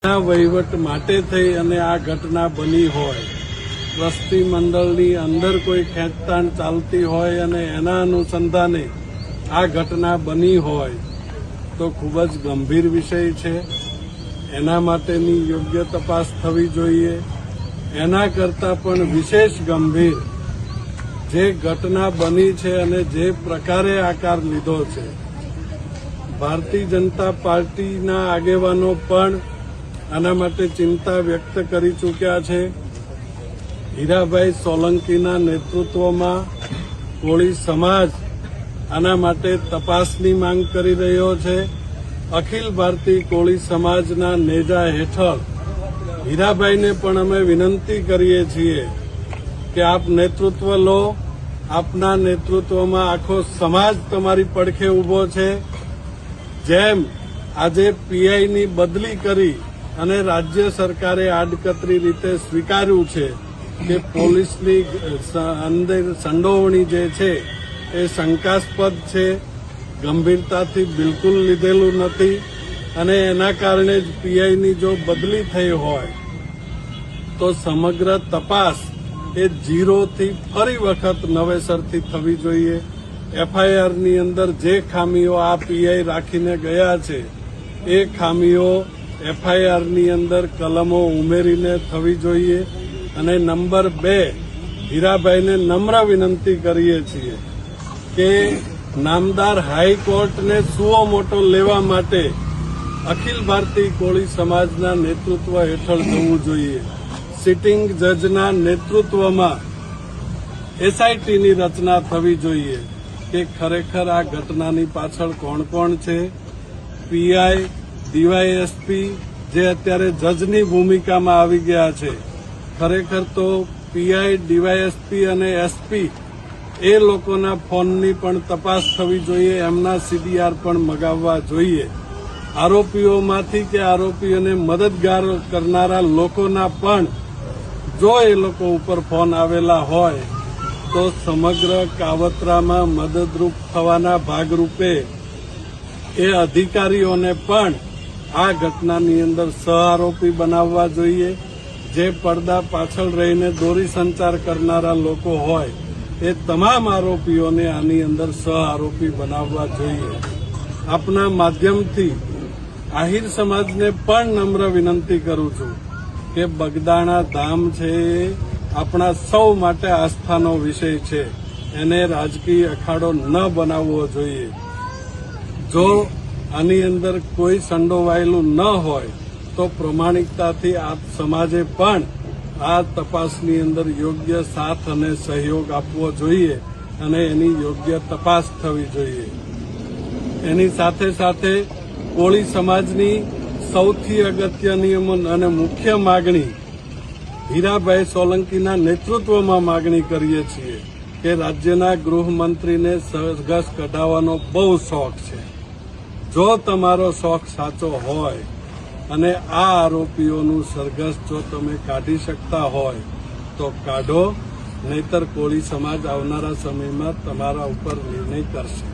વહીવટ માટે થઈ અને આ ઘટના બની હોય, ટ્રસ્ટી મંડળની અંદર કોઈ ખેંચતાણ ચાલતી હોય અને એના અનુસંધાને આ ઘટના બની હોય તો ખૂબ જ ગંભીર વિષય છે. એના માટેની યોગ્ય તપાસ થવી જોઈએ. એના કરતાં પણ વિશેષ ગંભીર જે ઘટના બની છે અને જે પ્રકારે આકાર લીધો છે, ભારતીય જનતા પાર્ટીના આગેવાનો પણ આના માટે ચિંતા વ્યક્ત કરી ચૂક્યા છે. હીરાભાઈ સોલંકીના નેતૃત્વમાં કોળી સમાજ આના માટે તપાસની માંગ કરી રહ્યો છે. અખિલ ભારતીય કોળી સમાજના નેજા હેઠળ હીરાભાઈને પણ અમે વિનંતી કરીએ છીએ કે આપ નેતૃત્વ લો. આપના નેતૃત્વમાં આખો સમાજ તમારી પડખે ઉભો છે. જેમ આજે પીઆઈની બદલી કરી અને રાજ્ય સરકારે આડકતરી રીતે સ્વીકાર્યું છે કે પોલીસની અંદર સંડોવણી જે છે એ શંકાસ્પદ છે, ગંભીરતાથી બિલકુલ લીધેલું નથી અને એના કારણે જ પીઆઈની જો બદલી થઈ હોય તો સમગ્ર તપાસ એ ઝીરોથી ફરી વખત નવેસરથી થવી જોઈએ. એફઆઈઆરની અંદર જે ખામીઓ આ પીઆઈ રાખીને ગયા છે એ ખામીઓ એફઆઈઆરની અંદર કલમો ઉમેરીને થવી જોઈએ. અને નંબર 2, હીરાભાઈને નમ્ર વિનંતી કરીએ છીએ કે નામદાર હાઈકોર્ટને સુઓ મોટો લેવા માટે અખિલ ભારતીય કોળી સમાજના નેતૃત્વ હેઠળ જવું જોઈએ. સિટિંગ જજના નેતૃત્વમાં એસઆઈટીની રચના થવી જોઈએ કે ખરેખર આ ઘટનાની પાછળ કોણ કોણ છે. પીઆઈ, ડીવાયએસપી જે અત્યારે જજની ભૂમિકામાં આવી ગયા છે, ખરેખર તો પીઆઈ, ડીવાયએસપી અને એસપી એ લોકોના ફોનની પણ તપાસ થવી જોઈએ. એમના સીડીઆર પણ મગાવવા જોઈએ. આરોપીઓમાંથી કે આરોપીઓને મદદગાર કરનારા લોકોના પણ જો એ લોકો ઉપર ફોન આવેલા હોય તો સમગ્ર કાવતરામાં મદદરૂપ થવાના ભાગરૂપે એ અધિકારીઓને પણ આ ઘટનાની અંદર સહઆરોપી બનાવવા જોઈએ. જે પડદા પાછળ રહીને દોરી સંચાર કરનારા લોકો હોય એ તમામ આરોપીઓને આની અંદર સહઆરોપી બનાવવા જોઈએ. આપના માધ્યમથી આહિર સમાજને પણ નમ્ર વિનંતી કરું છું કે બગદાણા ધામ છે એ આપણા સૌ માટે આસ્થાનો વિષય છે. એને રાજકીય અખાડો ન બનાવવો જોઈએ. જો આની અંદર કોઈ સંડોવાયેલું ન હોય તો પ્રમાણિકતાથી આપ સમાજે પણ આ તપાસની અંદર યોગ્ય સાથ અને સહયોગ આપવો જોઈએ અને એની યોગ્ય તપાસ થવી જોઈએ. એની સાથે સાથે કોળી સમાજની સૌથી અગત્યની અને મુખ્ય માગણી હીરાભાઈ સોલંકીના નેતૃત્વમાં માગણી કરીએ છીએ કે રાજ્યના ગૃહમંત્રીને સરઘસ કઢાવવાનો બહુ શોખ છે. જો તમારો શોખ સાચો હોય અને આ આરોપીઓનું સરઘસ જો તમે કાઢી શકતા હોય તો કાઢો, નહીતર કોળી સમાજ આવનારા સમયમાં તમારા ઉપર નિર્ણય કરશે.